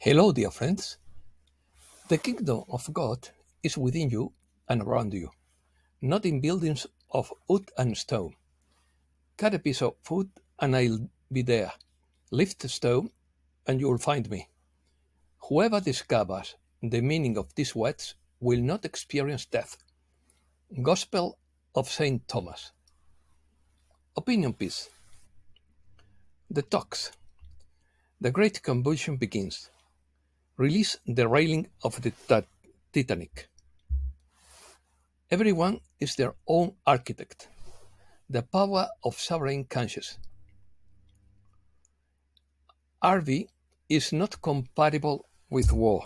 Hello, dear friends. The kingdom of God is within you and around you, not in buildings of wood and stone. Cut a piece of wood and I'll be there. Lift a stone and you'll find me. Whoever discovers the meaning of these words will not experience death. Gospel of Saint Thomas. Opinion piece. Detox. The great convulsion begins. Release the railing of the Titanic. Everyone is their own architect. The power of sovereign conscience. RV is not compatible with war.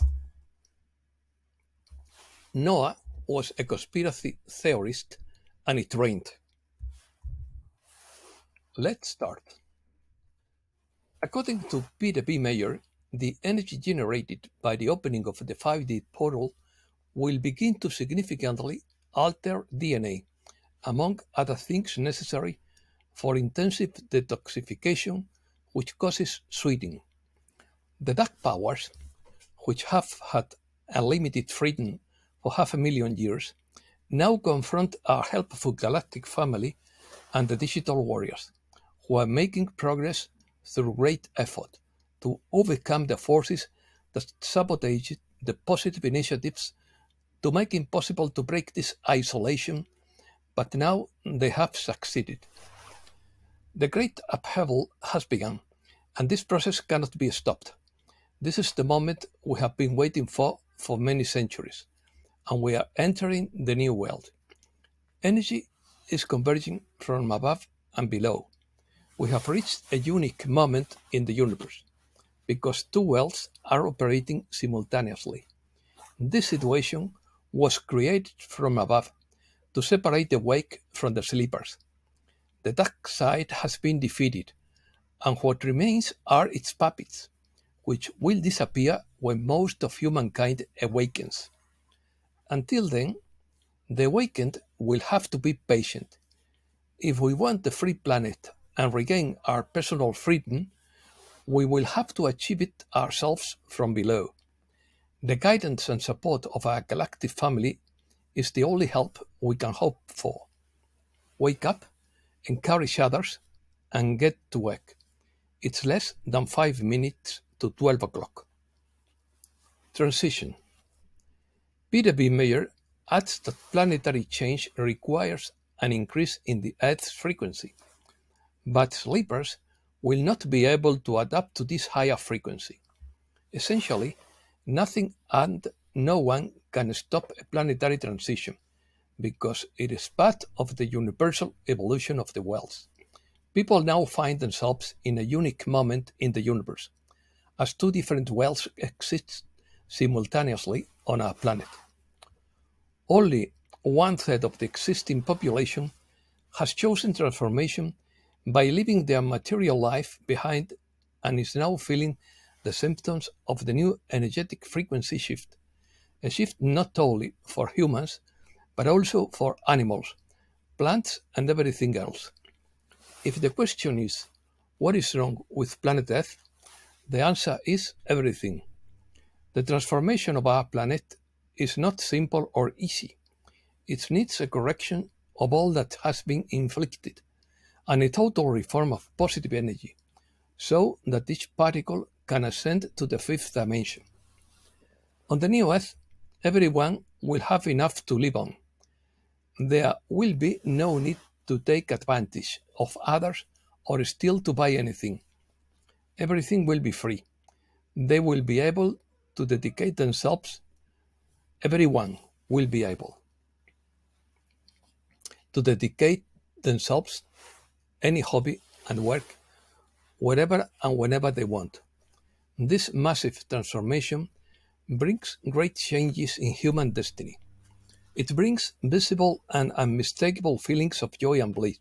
Noah was a conspiracy theorist and it rained. Let's start. According to Peter B. Mayer, the energy generated by the opening of the 5D portal will begin to significantly alter DNA, among other things necessary for intensive detoxification, which causes sweating. The dark powers, which have had a limited freedom for 500,000 years, now confront our helpful galactic family and the digital warriors, who are making progress through great effort to overcome the forces that sabotage the positive initiatives to make it possible to break this isolation, but now they have succeeded. The great upheaval has begun, and this process cannot be stopped. This is the moment we have been waiting for many centuries, and we are entering the new world. Energy is converging from above and below. We have reached a unique moment in the universe, because two worlds are operating simultaneously. This situation was created from above to separate the awake from the sleepers. The dark side has been defeated, and what remains are its puppets, which will disappear when most of humankind awakens. Until then, the awakened will have to be patient. If we want a free planet and regain our personal freedom, we will have to achieve it ourselves from below. The guidance and support of our galactic family is the only help we can hope for. Wake up, encourage others, and get to work. It's less than 5 minutes to 12 o'clock. Transition. Peter B. Mayer adds that planetary change requires an increase in the Earth's frequency, but sleepers will not be able to adapt to this higher frequency. Essentially, nothing and no one can stop a planetary transition, because it is part of the universal evolution of the worlds. People now find themselves in a unique moment in the universe, as two different worlds exist simultaneously on our planet. Only 1/3 of the existing population has chosen transformation by leaving their material life behind and is now feeling the symptoms of the new energetic frequency shift, a shift not only for humans, but also for animals, plants, and everything else. If the question is, what is wrong with planet Earth? The answer is everything. The transformation of our planet is not simple or easy. It needs a correction of all that has been inflicted, and a total reform of positive energy, so that each particle can ascend to the fifth dimension. On the new Earth, everyone will have enough to live on. There will be no need to take advantage of others or steal to buy anything. Everything will be free. They will be able to dedicate themselves, everyone will be able to dedicate themselves any hobby and work wherever and whenever they want. This massive transformation brings great changes in human destiny. It brings visible and unmistakable feelings of joy and bliss.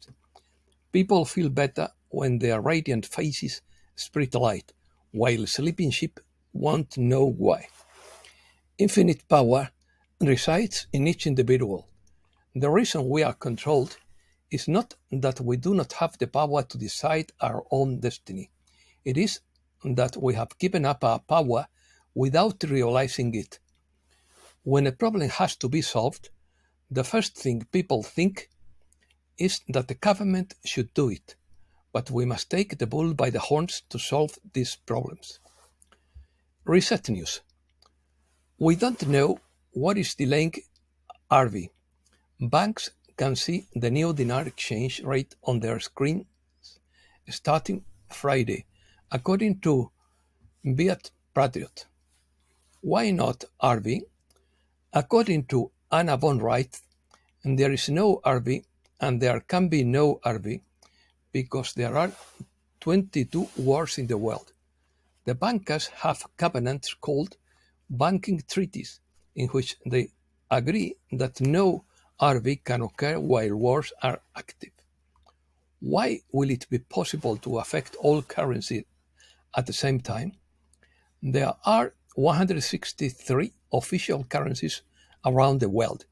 People feel better when their radiant faces spread light, while sleeping sheep won't know why. Infinite power resides in each individual. The reason we are controlled is not that we do not have the power to decide our own destiny. It is that we have given up our power without realizing it. When a problem has to be solved, the first thing people think is that the government should do it, but we must take the bull by the horns to solve these problems. Reset news. We don't know what is delaying RV. Banks can see the new dinar exchange rate on their screens starting Friday, according to Viet Patriot. Why not RV? According to Anna von Wright, there is no RV and there can be no RV because there are 22 wars in the world. The bankers have covenants called banking treaties in which they agree that no RV can occur while wars are active. Why will it be possible to affect all currencies at the same time? There are 163 official currencies around the world.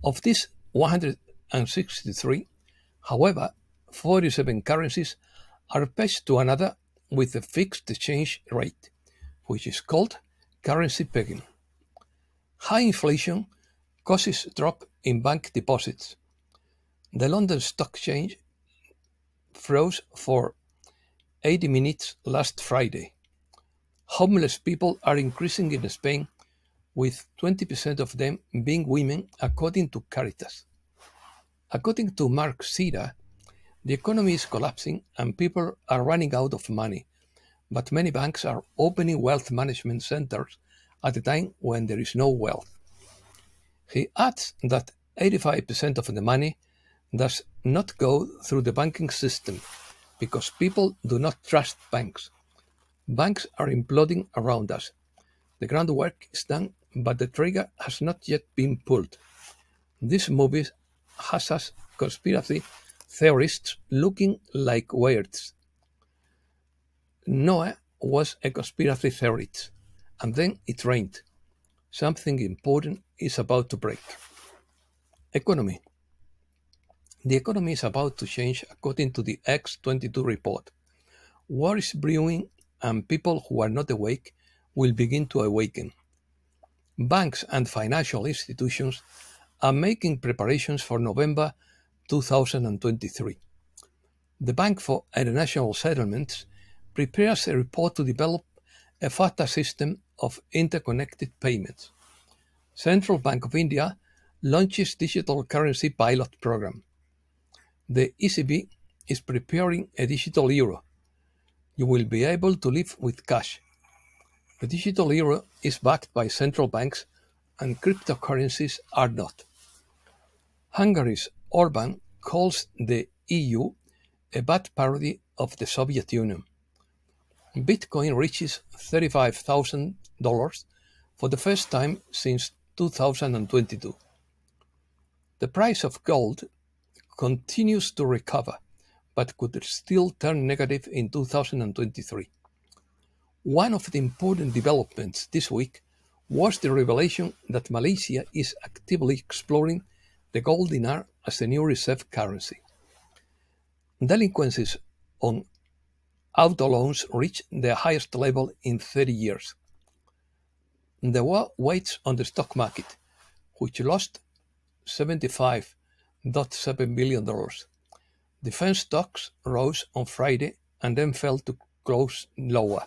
Of these 163, however, 47 currencies are pegged to another with a fixed exchange rate, which is called currency pegging. High inflation causes a drop in bank deposits. The London Stock Exchange froze for 80 minutes last Friday. Homeless people are increasing in Spain, with 20% of them being women, according to Caritas. According to Mark Sira, the economy is collapsing and people are running out of money, but many banks are opening wealth management centers at a time when there is no wealth. He adds that 85% of the money does not go through the banking system because people do not trust banks. Banks are imploding around us. The groundwork is done, but the trigger has not yet been pulled. This movie has us conspiracy theorists looking like weirds. Noah was a conspiracy theorist, and then it rained. Something important is about to break. Economy. The economy is about to change according to the X22 report. War is brewing and people who are not awake will begin to awaken. Banks and financial institutions are making preparations for November 2023. The Bank for International Settlements prepares a report to develop a faster system of interconnected payments. Central Bank of India launches digital currency pilot program. The ECB is preparing a digital euro. You will be able to live with cash. The digital euro is backed by central banks and cryptocurrencies are not. Hungary's Orban calls the EU a bad parody of the Soviet Union. Bitcoin reaches $35,000 for the first time since 2022. The price of gold continues to recover, but could still turn negative in 2023. One of the important developments this week was the revelation that Malaysia is actively exploring the gold dinar as a new reserve currency. Delinquencies on auto loans reached their highest level in 30 years. The war waits on the stock market, which lost $75.7 billion. Defense stocks rose on Friday and then fell to close lower.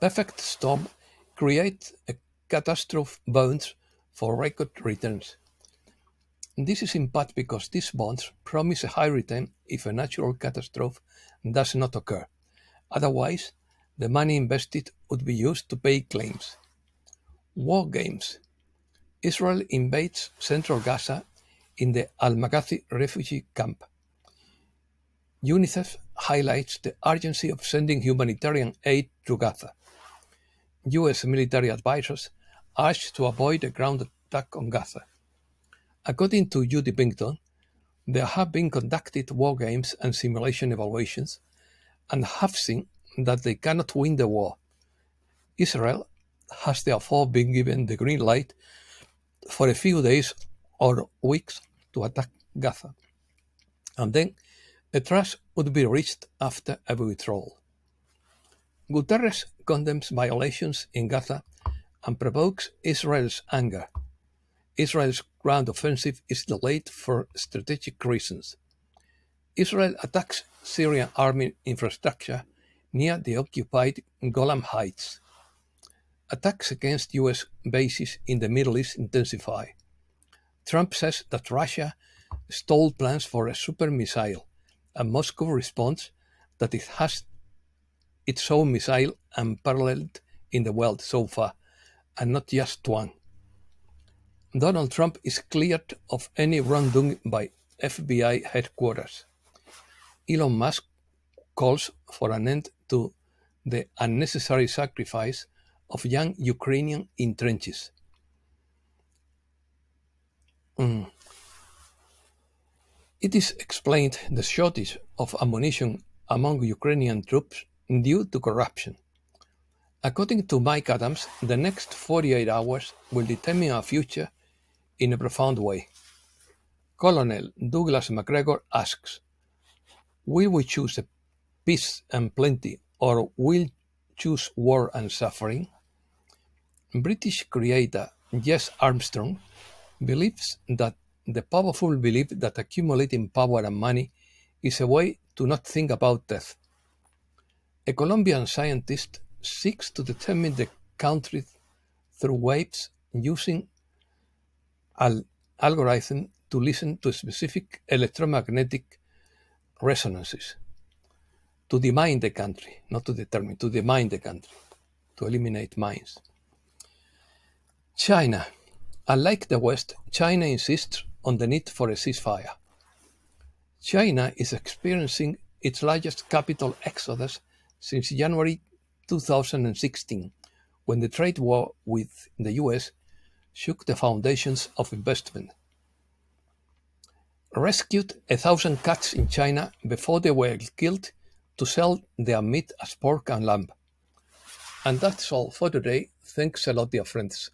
Perfect storm creates a catastrophe bonds for record returns. This is in part because these bonds promise a high return if a natural catastrophe does not occur. Otherwise, the money invested would be used to pay claims. War games. Israel invades central Gaza in the Al-Maghazi refugee camp. UNICEF highlights the urgency of sending humanitarian aid to Gaza. US military advisors urge to avoid a ground attack on Gaza. According to Judy Pinkton, there have been conducted war games and simulation evaluations and have seen that they cannot win the war. Israel has therefore been given the green light for a few days or weeks to attack Gaza, and then a truce would be reached after a withdrawal. Guterres condemns violations in Gaza and provokes Israel's anger. Israel's ground offensive is delayed for strategic reasons. Israel attacks Syrian army infrastructure near the occupied Golan Heights. Attacks against US bases in the Middle East intensify. Trump says that Russia stalled plans for a super missile, and Moscow responds that it has its own missile unparalleled in the world so far, and not just one. Donald Trump is cleared of any wrongdoing by FBI headquarters. Elon Musk calls for an end to the unnecessary sacrifice of young Ukrainians in trenches. It is explained the shortage of ammunition among Ukrainian troops due to corruption. According to Mike Adams, the next 48 hours will determine our future in a profound way. Colonel Douglas MacGregor asks, will we choose peace and plenty, or will choose war and suffering? British creator Jess Armstrong believes that the powerful belief that accumulating power and money is a way to not think about death. A Colombian scientist seeks to determine the country through waves using an algorithm to listen to specific electromagnetic resonances. To demine the country, not to determine, to demine the country, to eliminate mines. China. Unlike the West, China insists on the need for a ceasefire. China is experiencing its largest capital exodus since January 2016, when the trade war with the US shook the foundations of investment. Rescued 1,000 cats in China before they were killed to sell their meat as pork and lamb. And that's all for today. Thanks a lot, dear friends.